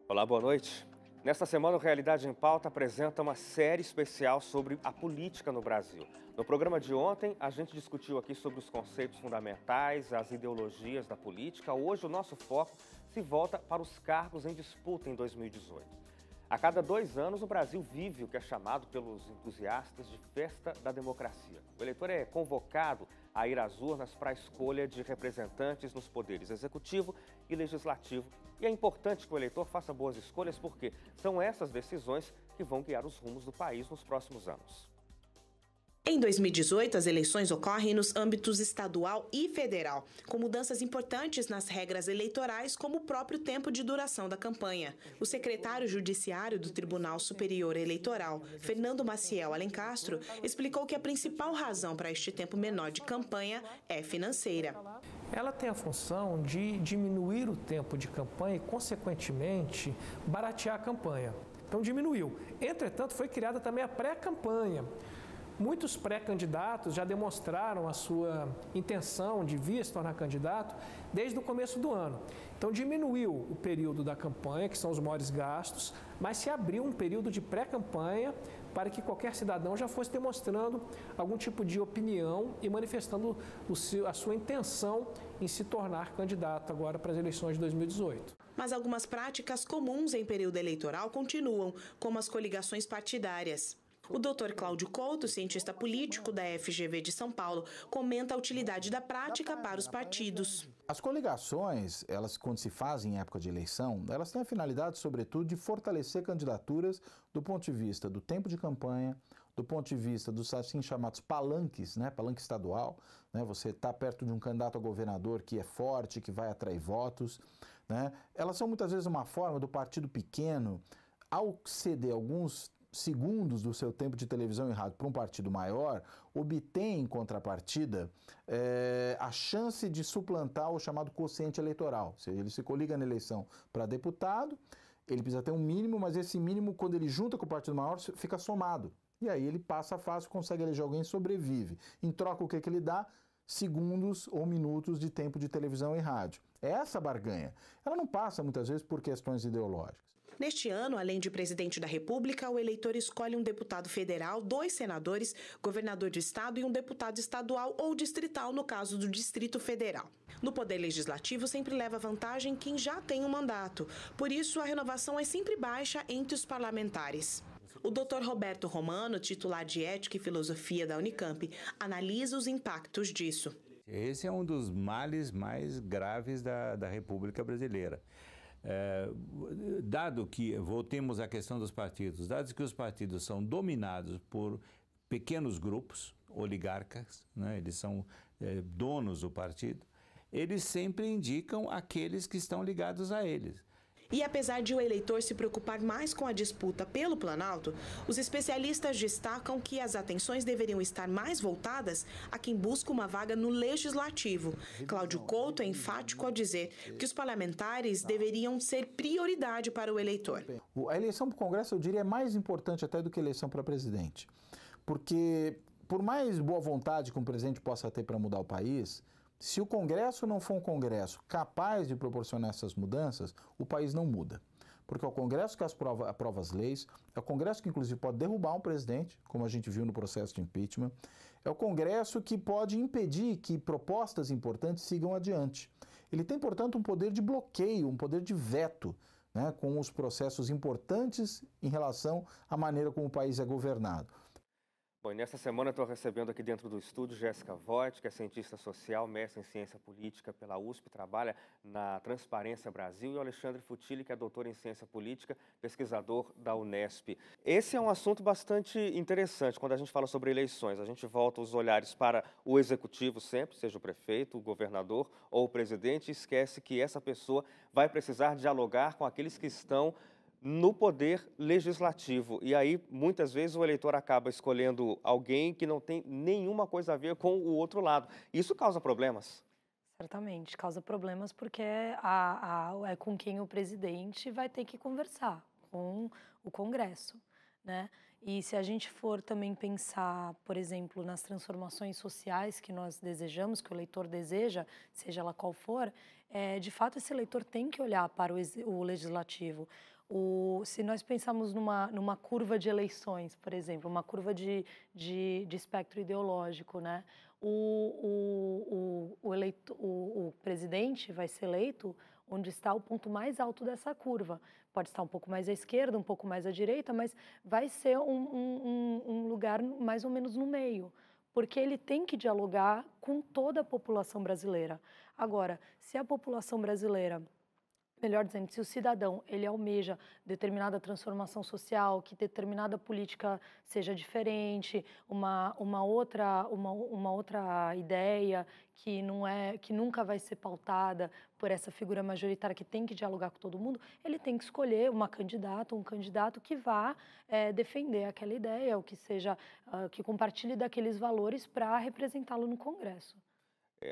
Olá, boa noite. Nesta semana, o Realidade em Pauta apresenta uma série especial sobre a política no Brasil. No programa de ontem, a gente discutiu aqui sobre os conceitos fundamentais, as ideologias da política. Hoje, o nosso foco se volta para os cargos em disputa em 2018. A cada 2 anos, o Brasil vive o que é chamado pelos entusiastas de festa da democracia. O eleitor é convocado a ir às urnas para a escolha de representantes nos poderes executivo e legislativo. E é importante que o eleitor faça boas escolhas porque são essas decisões que vão guiar os rumos do país nos próximos anos. Em 2018, as eleições ocorrem nos âmbitos estadual e federal, com mudanças importantes nas regras eleitorais, como o próprio tempo de duração da campanha. O secretário judiciário do Tribunal Superior Eleitoral, Fernando Maciel Alencastro, explicou que a principal razão para este tempo menor de campanha é financeira. Ela tem a função de diminuir o tempo de campanha e, consequentemente, baratear a campanha. Então, diminuiu. Entretanto, foi criada também a pré-campanha. Muitos pré-candidatos já demonstraram a sua intenção de vir se tornar candidato desde o começo do ano. Então, diminuiu o período da campanha, que são os maiores gastos, mas se abriu um período de pré-campanha para que qualquer cidadão já fosse demonstrando algum tipo de opinião e manifestando a sua intenção em se tornar candidato agora para as eleições de 2018. Mas algumas práticas comuns em período eleitoral continuam, como as coligações partidárias. O Dr. Cláudio Couto, cientista político da FGV de São Paulo, comenta a utilidade da prática para os partidos. As coligações, elas quando se fazem em época de eleição, elas têm a finalidade, sobretudo, de fortalecer candidaturas do ponto de vista do tempo de campanha, do ponto de vista dos assim chamados palanques, palanque estadual, você está perto de um candidato a governador que é forte, que vai atrair votos, Elas são muitas vezes uma forma do partido pequeno, ao ceder alguns segundos do seu tempo de televisão e rádio para um partido maior, obtém em contrapartida a chance de suplantar o chamado quociente eleitoral. Ou seja, ele se coliga na eleição para deputado, ele precisa ter um mínimo, mas esse mínimo, quando ele junta com o partido maior, fica somado. E aí ele passa a fase, consegue eleger alguém e sobrevive. Em troca, o que ele dá? Segundos ou minutos de tempo de televisão e rádio. É essa barganha. Ela não passa, muitas vezes, por questões ideológicas. Neste ano, além de presidente da República, o eleitor escolhe um deputado federal, 2 senadores, governador de estado e um deputado estadual ou distrital, no caso do Distrito Federal. No Poder Legislativo, sempre leva vantagem quem já tem um mandato. Por isso, a renovação é sempre baixa entre os parlamentares. O Dr. Roberto Romano, titular de Ética e Filosofia da Unicamp, analisa os impactos disso. Esse é um dos males mais graves da República Brasileira. Dado que, voltemos à questão dos partidos, dado que os partidos são dominados por pequenos grupos, oligarcas, eles são donos do partido, eles sempre indicam aqueles que estão ligados a eles. E apesar de o eleitor se preocupar mais com a disputa pelo Planalto, os especialistas destacam que as atenções deveriam estar mais voltadas a quem busca uma vaga no Legislativo. Cláudio Couto é enfático ao dizer que os parlamentares deveriam ser prioridade para o eleitor. A eleição para o Congresso, eu diria, é mais importante até do que a eleição para presidente. Porque, por mais boa vontade que um presidente possa ter para mudar o país, se o Congresso não for um Congresso capaz de proporcionar essas mudanças, o país não muda. Porque é o Congresso que aprova as leis, é o Congresso que inclusive pode derrubar um presidente, como a gente viu no processo de impeachment, é o Congresso que pode impedir que propostas importantes sigam adiante. Ele tem, portanto, um poder de bloqueio, um poder de veto, com os processos importantes em relação à maneira como o país é governado. Bom, e nessa semana eu estou recebendo aqui dentro do estúdio Jéssica Voigt, que é cientista social, mestre em ciência política pela USP, trabalha na Transparência Brasil, e o Alexandre Futili, que é doutor em ciência política, pesquisador da Unesp. Esse é um assunto bastante interessante quando a gente fala sobre eleições. A gente volta os olhares para o executivo sempre, seja o prefeito, o governador ou o presidente, e esquece que essa pessoa vai precisar dialogar com aqueles que estão no poder legislativo. E aí, muitas vezes, o eleitor acaba escolhendo alguém que não tem nenhuma coisa a ver com o outro lado. Isso causa problemas? Certamente, causa problemas porque é com quem o presidente vai ter que conversar, com o Congresso, E se a gente for também pensar, por exemplo, nas transformações sociais que nós desejamos, que o eleitor deseja, seja ela qual for, de fato esse eleitor tem que olhar para o legislativo. Se nós pensarmos numa curva de eleições, por exemplo, uma curva de espectro ideológico, né? O presidente vai ser eleito onde está o ponto mais alto dessa curva. Pode estar um pouco mais à esquerda, um pouco mais à direita, mas vai ser um lugar mais ou menos no meio, porque ele tem que dialogar com toda a população brasileira. Agora, se a população brasileira, melhor dizendo, se o cidadão ele almeja determinada transformação social, que determinada política seja diferente, uma outra ideia que nunca vai ser pautada por essa figura majoritária que tem que dialogar com todo mundo, ele tem que escolher uma candidata, um candidato que vá defender aquela ideia, ou que seja, que compartilhe daqueles valores para representá-lo no Congresso.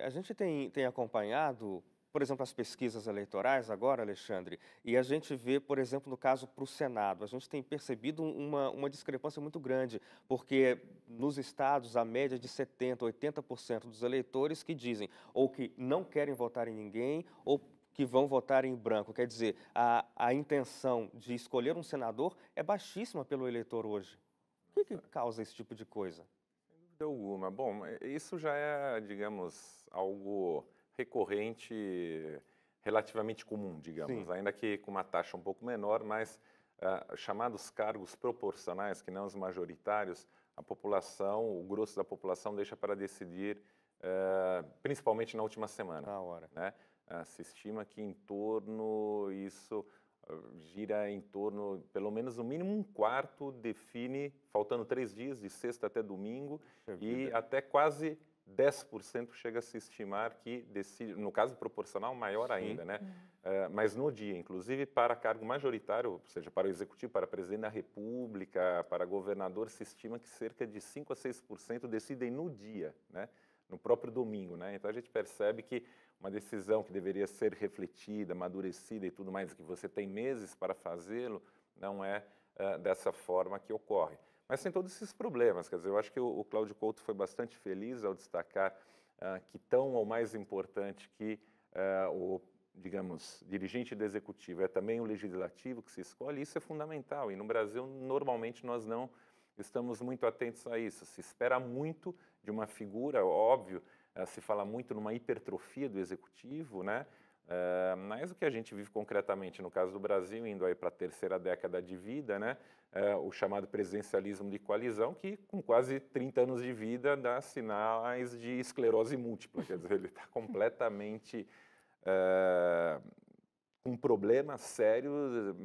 A gente tem acompanhado, por exemplo, as pesquisas eleitorais agora, Alexandre, e a gente vê, por exemplo, no caso para o Senado, a gente tem percebido uma discrepância muito grande, porque nos estados a média de 70%, 80% dos eleitores que dizem ou que não querem votar em ninguém ou que vão votar em branco. Quer dizer, a intenção de escolher um senador é baixíssima pelo eleitor hoje. O que causa esse tipo de coisa? Sem dúvida alguma. Bom, isso já é, digamos, algo recorrente, relativamente comum, digamos, ainda que com uma taxa um pouco menor, mas chamados cargos proporcionais, que não os majoritários, a população, o grosso da população deixa para decidir, principalmente na última semana. Na hora. Né? Se estima que isso gira em torno, pelo menos no mínimo um quarto define, faltando 3 dias, de sexta até domingo, e até quase 10% chega a se estimar que decide, no caso proporcional, maior ainda, né? Mas no dia, inclusive para cargo majoritário, ou seja, para o executivo, para presidente da República, para governador, se estima que cerca de 5 a 6% decidem no dia, né? No próprio domingo, né? Então a gente percebe que uma decisão que deveria ser refletida, amadurecida e tudo mais, que você tem meses para fazê-lo, não é dessa forma que ocorre. Mas tem todos esses problemas, quer dizer, eu acho que o Cláudio Couto foi bastante feliz ao destacar que tão ou mais importante que o, digamos, dirigente do executivo é também o legislativo que se escolhe, isso é fundamental. E no Brasil, normalmente, nós não estamos muito atentos a isso. Se espera muito de uma figura, óbvio, se fala muito numa hipertrofia do executivo, né? Mas o que a gente vive concretamente no caso do Brasil, indo aí para a 3ª década de vida, né? O chamado presidencialismo de coalizão, que com quase 30 anos de vida dá sinais de esclerose múltipla, quer dizer, ele está completamente com problemas sérios.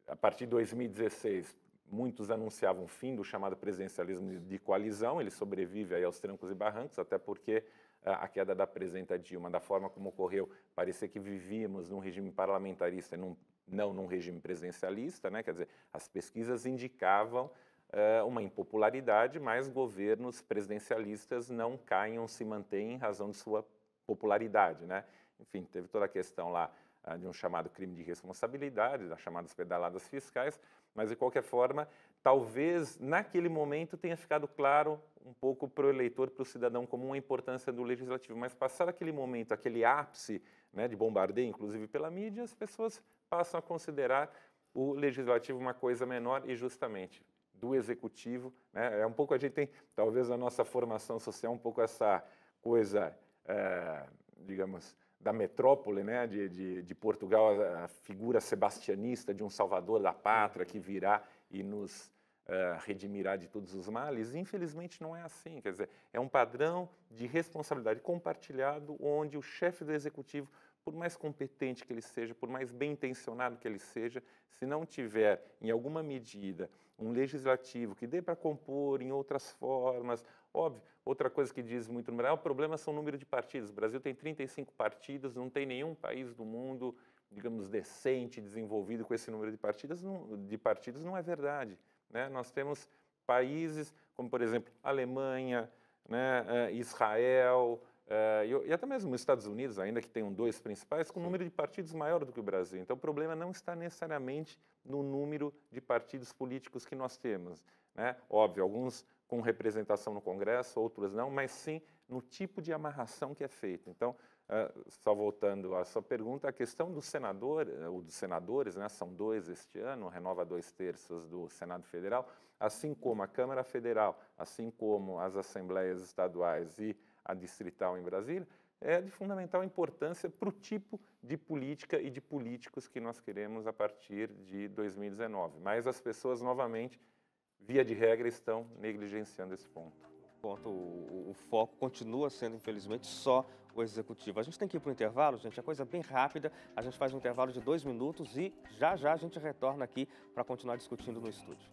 A partir de 2016, muitos anunciavam o fim do chamado presidencialismo de coalizão, ele sobrevive aí aos trancos e barrancos, até porque a queda da presidenta Dilma, da forma como ocorreu, parecia que vivíamos num regime parlamentarista e não num regime presidencialista, né? Quer dizer, as pesquisas indicavam uma impopularidade, mas governos presidencialistas não caem ou se mantêm em razão de sua popularidade, né? Enfim, teve toda a questão lá de um chamado crime de responsabilidade, das chamadas pedaladas fiscais, mas de qualquer forma, talvez naquele momento tenha ficado claro um pouco para o eleitor, para o cidadão comum, a importância do legislativo, mas passar aquele momento, aquele ápice, né, de bombardeio, inclusive pela mídia, as pessoas passam a considerar o legislativo uma coisa menor e justamente do executivo, né, é um pouco, a gente tem, talvez a nossa formação social, um pouco essa coisa, digamos, da metrópole, né, de Portugal, a figura sebastianista de um salvador da pátria que virá e nos redimirá de todos os males. Infelizmente não é assim, quer dizer, é um padrão de responsabilidade compartilhado onde o chefe do executivo, por mais competente que ele seja, por mais bem intencionado que ele seja, se não tiver em alguma medida um legislativo que dê para compor em outras formas, óbvio, outra coisa que diz muito no Brasil, o problema são o número de partidos. O Brasil tem 35 partidos, não tem nenhum país do mundo, digamos, decente, desenvolvido com esse número de partidos, não é verdade, né? Nós temos países como, por exemplo, Alemanha, né, Israel, e até mesmo os Estados Unidos, ainda que tenham 2 principais, com um número de partidos maior do que o Brasil. Então, o problema não está necessariamente no número de partidos políticos que nós temos, né? Óbvio, alguns com representação no Congresso, outros não, mas sim no tipo de amarração que é feito. Então, Só voltando à sua pergunta, a questão do senador, ou dos senadores, né, são 2 este ano, renova 2/3 do Senado Federal, assim como a Câmara Federal, assim como as assembleias estaduais e a distrital em Brasília, é de fundamental importância para o tipo de política e de políticos que nós queremos a partir de 2019. Mas as pessoas, novamente, via de regra, estão negligenciando esse ponto. O foco continua sendo, infelizmente, só o executivo. A gente tem que ir para o intervalo, gente, é coisa bem rápida. A gente faz um intervalo de 2 minutos e já já a gente retorna aqui para continuar discutindo no estúdio.